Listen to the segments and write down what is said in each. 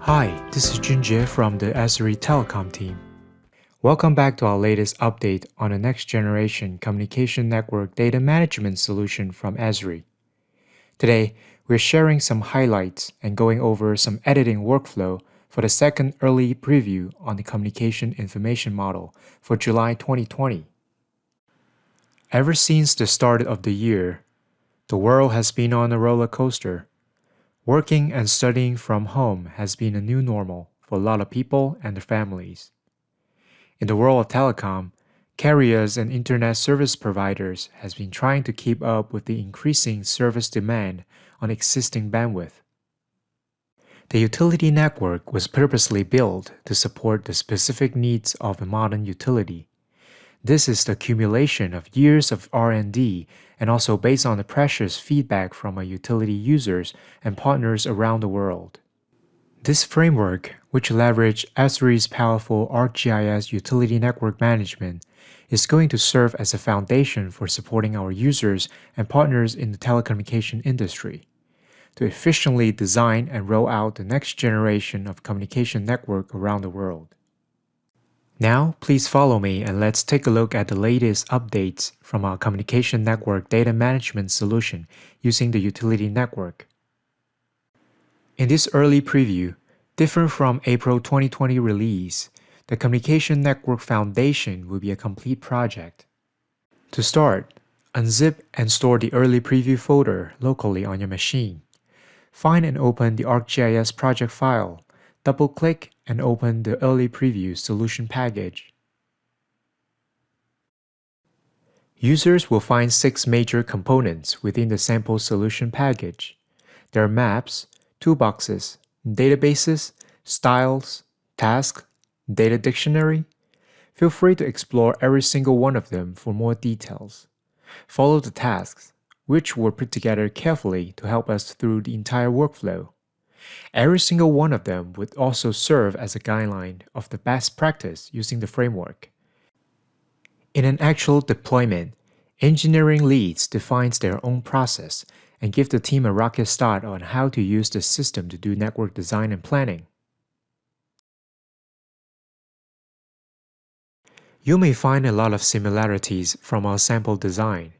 Hi, this is Junjie from the Esri Telecom team. Welcome back to our latest update on the next generation communication network data management solution from Esri. Today, we're sharing some highlights and going over some editing workflow for the second early preview on the communication information model for July 2020. Ever since the start of the year, the world has been on a roller coaster. Working and studying from home has been a new normal for a lot of people and their families. In the world of telecom, carriers and internet service providers has been trying to keep up with the increasing service demand on existing bandwidth. The utility network was purposely built to support the specific needs of a modern utility. This is the accumulation of years of R&D and also based on the precious feedback from our utility users and partners around the world. This framework, which leverages Esri's powerful ArcGIS utility network management, is going to serve as a foundation for supporting our users and partners in the telecommunication industry to efficiently design and roll out the next generation of communication network around the world. Now, please follow me and let's take a look at the latest updates from our communication network data management solution using the utility network. In this early preview, different from April 2020 release, the Communication Network Foundation will be a complete project. To start, unzip and store the early preview folder locally on your machine. Find and open the ArcGIS project file. Double-click and open the early preview solution package. Users will find 6 major components within the sample solution package. There are maps, toolboxes, databases, styles, tasks, data dictionary. Feel free to explore every single one of them for more details. Follow the tasks, which were put together carefully to help us through the entire workflow. Every single one of them would also serve as a guideline of the best practice using the framework. In an actual deployment, engineering leads defines their own process and give the team a rocket start on how to use the system to do network design and planning. You may find a lot of similarities from our sample design,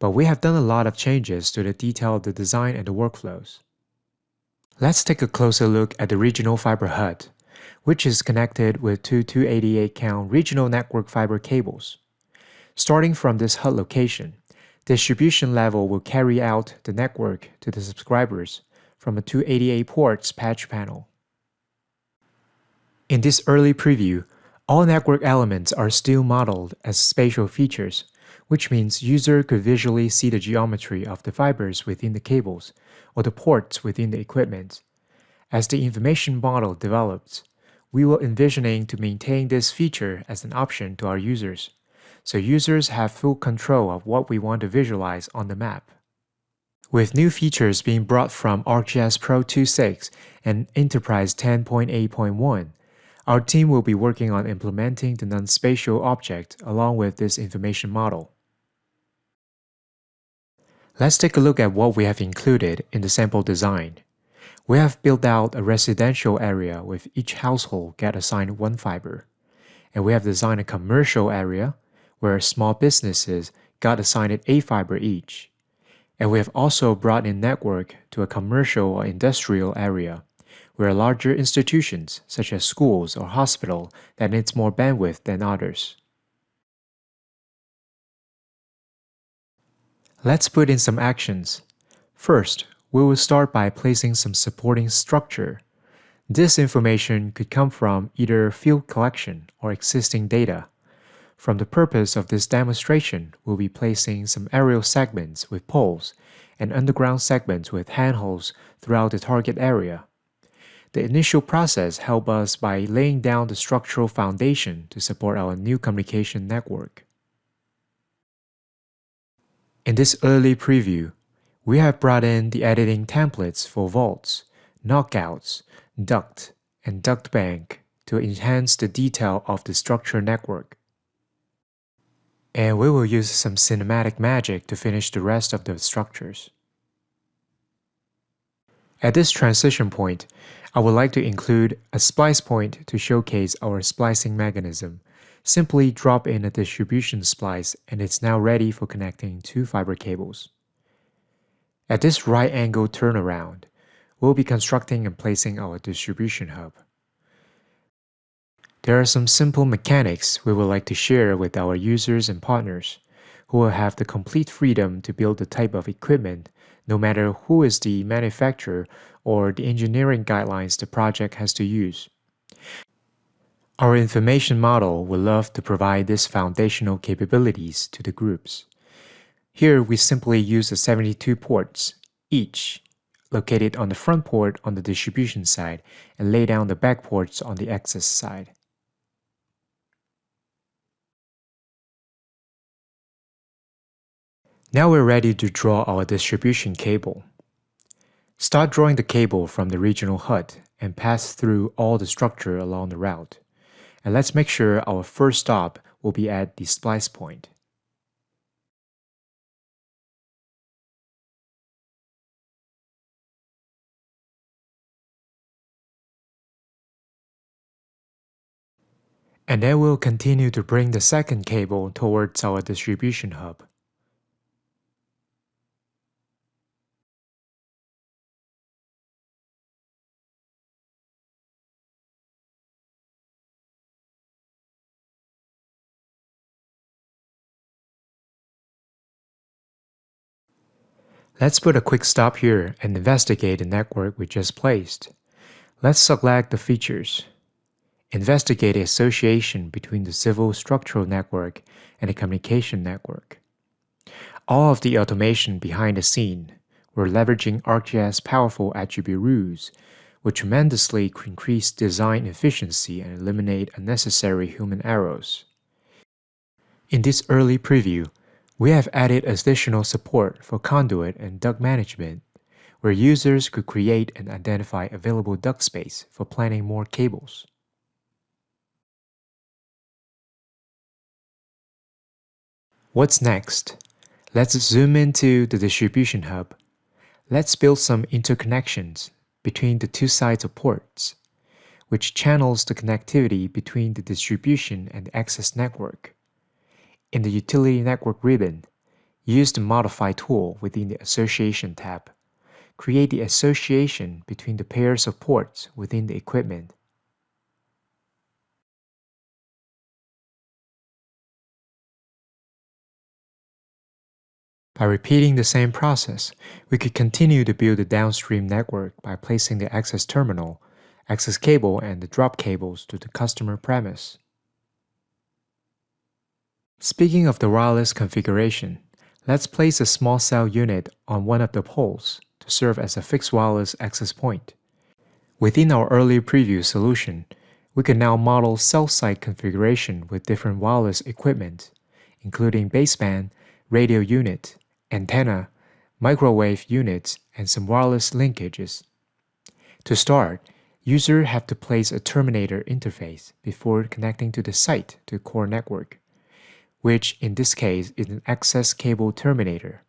but we have done a lot of changes to the detail of the design and the workflows. Let's take a closer look at the regional fiber HUD, which is connected with two 288 count regional network fiber cables. Starting from this HUD location, distribution level will carry out the network to the subscribers from a 288 ports patch panel. In this early preview, all network elements are still modeled as spatial features, which means user could visually see the geometry of the fibers within the cables or the ports within the equipment. As the information model develops, we will envisioning to maintain this feature as an option to our users, so users have full control of what we want to visualize on the map. With new features being brought from ArcGIS Pro 2.6 and Enterprise 10.8.1, our team will be working on implementing the non-spatial object along with this information model. Let's take a look at what we have included in the sample design. We have built out a residential area with each household get assigned 1 fiber, and we have designed a commercial area where small businesses got assigned 8 fiber each. And we have also brought in network to a commercial or industrial area where larger institutions such as schools or hospital that needs more bandwidth than others. Let's put in some actions. First, we will start by placing some supporting structure. This information could come from either field collection or existing data. From the purpose of this demonstration, we'll be placing some aerial segments with poles and underground segments with handholds throughout the target area. The initial process helps us by laying down the structural foundation to support our new communication network. In this early preview, we have brought in the editing templates for vaults, knockouts, duct, and duct bank to enhance the detail of the structure network. And we will use some cinematic magic to finish the rest of the structures. At this transition point, I would like to include a splice point to showcase our splicing mechanism. Simply drop in a distribution splice and it's now ready for connecting two fiber cables. At this right angle turnaround, we'll be constructing and placing our distribution hub. There are some simple mechanics we would like to share with our users and partners, who will have the complete freedom to build the type of equipment, no matter who is the manufacturer or the engineering guidelines the project has to use. Our information model will love to provide these foundational capabilities to the groups. Here we simply use the 72 ports, each located on the front port on the distribution side and lay down the back ports on the access side. Now we're ready to draw our distribution cable. Start drawing the cable from the regional HUD and pass through all the structure along the route. And let's make sure our first stop will be at the splice point. And then we'll continue to bring the second cable towards our distribution hub. Let's put a quick stop here and investigate the network we just placed. Let's select the features. Investigate the association between the civil structural network and the communication network. All of the automation behind the scene, we're leveraging ArcGIS powerful attribute rules, will tremendously increase design efficiency and eliminate unnecessary human errors. In this early preview, we have added additional support for conduit and duct management, where users could create and identify available duct space for planning more cables. What's next? Let's zoom into the distribution hub. Let's build some interconnections between the two sides of ports, which channels the connectivity between the distribution and the access network. In the Utility Network ribbon, use the Modify tool within the Association tab. Create the association between the pairs of ports within the equipment. By repeating the same process, we could continue to build the downstream network by placing the access terminal, access cable, and the drop cables to the customer premise. Speaking of the wireless configuration, let's place a small cell unit on one of the poles to serve as a fixed wireless access point. Within our earlier preview solution, we can now model cell site configuration with different wireless equipment, including baseband, radio unit, antenna, microwave units, and some wireless linkages. To start, users have to place a terminator interface before connecting to the site to core network, which in this case is an access cable terminator.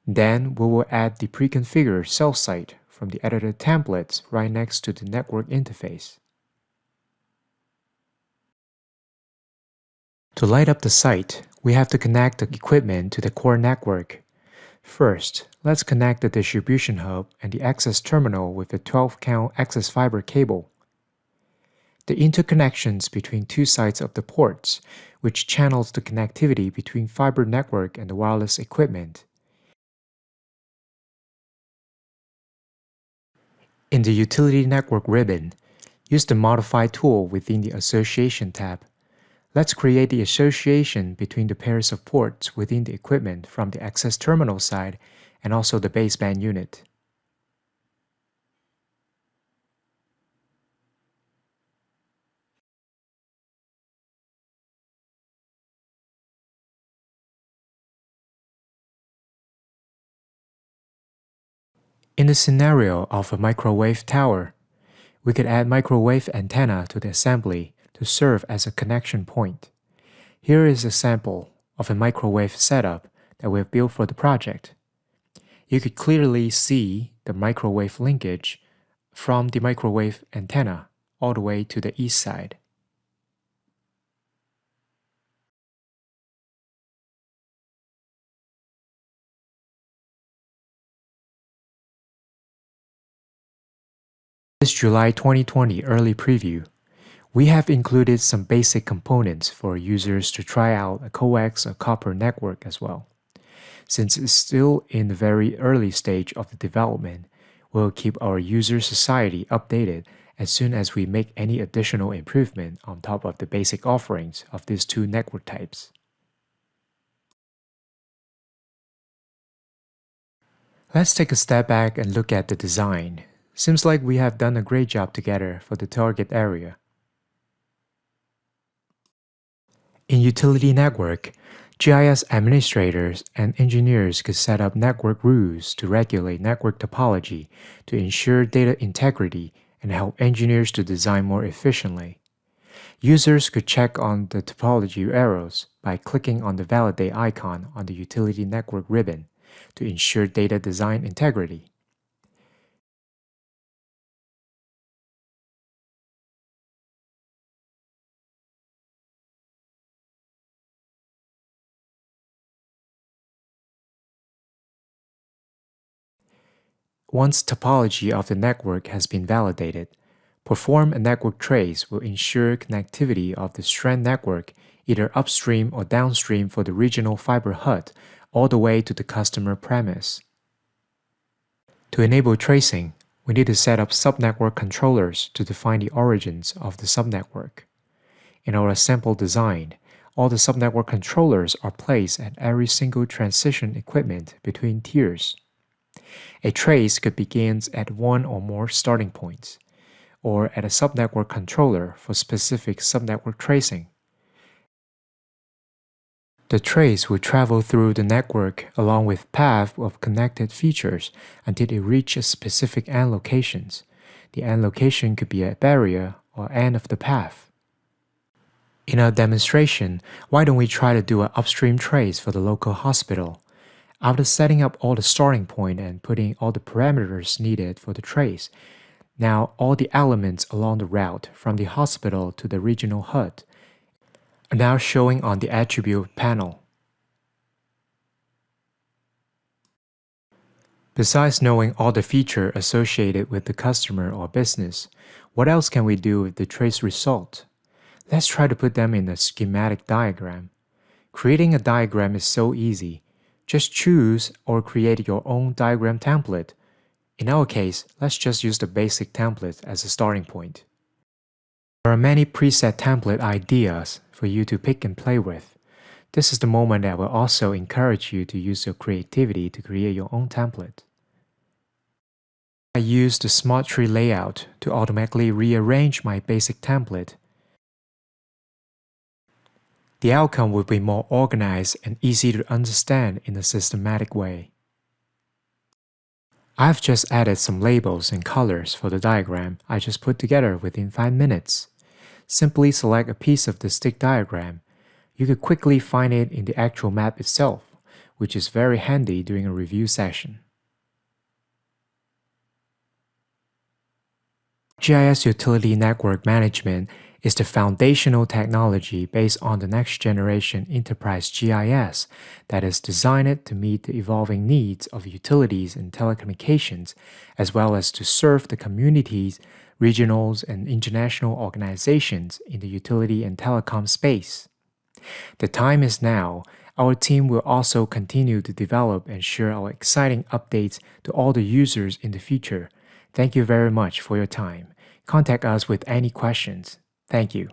Then we will add the pre-configured cell site from the editor templates right next to the network interface. To light up the site, we have to connect the equipment to the core network. First, let's connect the distribution hub and the access terminal with a 12-count access fiber cable. The interconnections between two sides of the ports, which channels the connectivity between fiber network and the wireless equipment. In the Utility Network ribbon, use the Modify tool within the Association tab. Let's create the association between the pairs of ports within the equipment from the access terminal side and also the baseband unit. In the scenario of a microwave tower, we could add microwave antenna to the assembly to serve as a connection point. Here is a sample of a microwave setup that we have built for the project. You could clearly see the microwave linkage from the microwave antenna all the way to the east side. This July 2020 early preview, we have included some basic components for users to try out a coax or copper network as well. Since it's still in the very early stage of the development, we'll keep our user society updated as soon as we make any additional improvement on top of the basic offerings of these two network types. Let's take a step back and look at the design. Seems like we have done a great job together for the target area. In utility network, GIS administrators and engineers could set up network rules to regulate network topology to ensure data integrity and help engineers to design more efficiently. Users could check on the topology errors by clicking on the validate icon on the utility network ribbon to ensure data design integrity. Once topology of the network has been validated, perform a network trace will ensure connectivity of the strand network either upstream or downstream for the regional fiber HUD all the way to the customer premise. To enable tracing, we need to set up subnetwork controllers to define the origins of the subnetwork. In our sample design, all the subnetwork controllers are placed at every single transition equipment between tiers. A trace could begin at one or more starting points, or at a subnetwork controller for specific subnetwork tracing. The trace will travel through the network along with path of connected features until it reaches specific end locations. The end location could be a barrier or end of the path. In our demonstration, why don't we try to do an upstream trace for the local hospital? After setting up all the starting point and putting all the parameters needed for the trace, now all the elements along the route from the hospital to the regional HUD are now showing on the attribute panel. Besides knowing all the features associated with the customer or business, what else can we do with the trace result? Let's try to put them in a schematic diagram. Creating a diagram is so easy. Just choose or create your own diagram template. In our case, let's just use the basic template as a starting point. There are many preset template ideas for you to pick and play with. This is the moment that will also encourage you to use your creativity to create your own template. I use the Smart Tree layout to automatically rearrange my basic template. The outcome will be more organized and easy to understand in a systematic way. I've just added some labels and colors for the diagram I just put together within 5 minutes. Simply select a piece of the stick diagram. You could quickly find it in the actual map itself, which is very handy during a review session. GIS Utility Network Management is the foundational technology based on the next generation enterprise GIS that is designed to meet the evolving needs of utilities and telecommunications, as well as to serve the communities, regionals, and international organizations in the utility and telecom space. The time is now. Our team will also continue to develop and share our exciting updates to all the users in the future. Thank you very much for your time. Contact us with any questions. Thank you.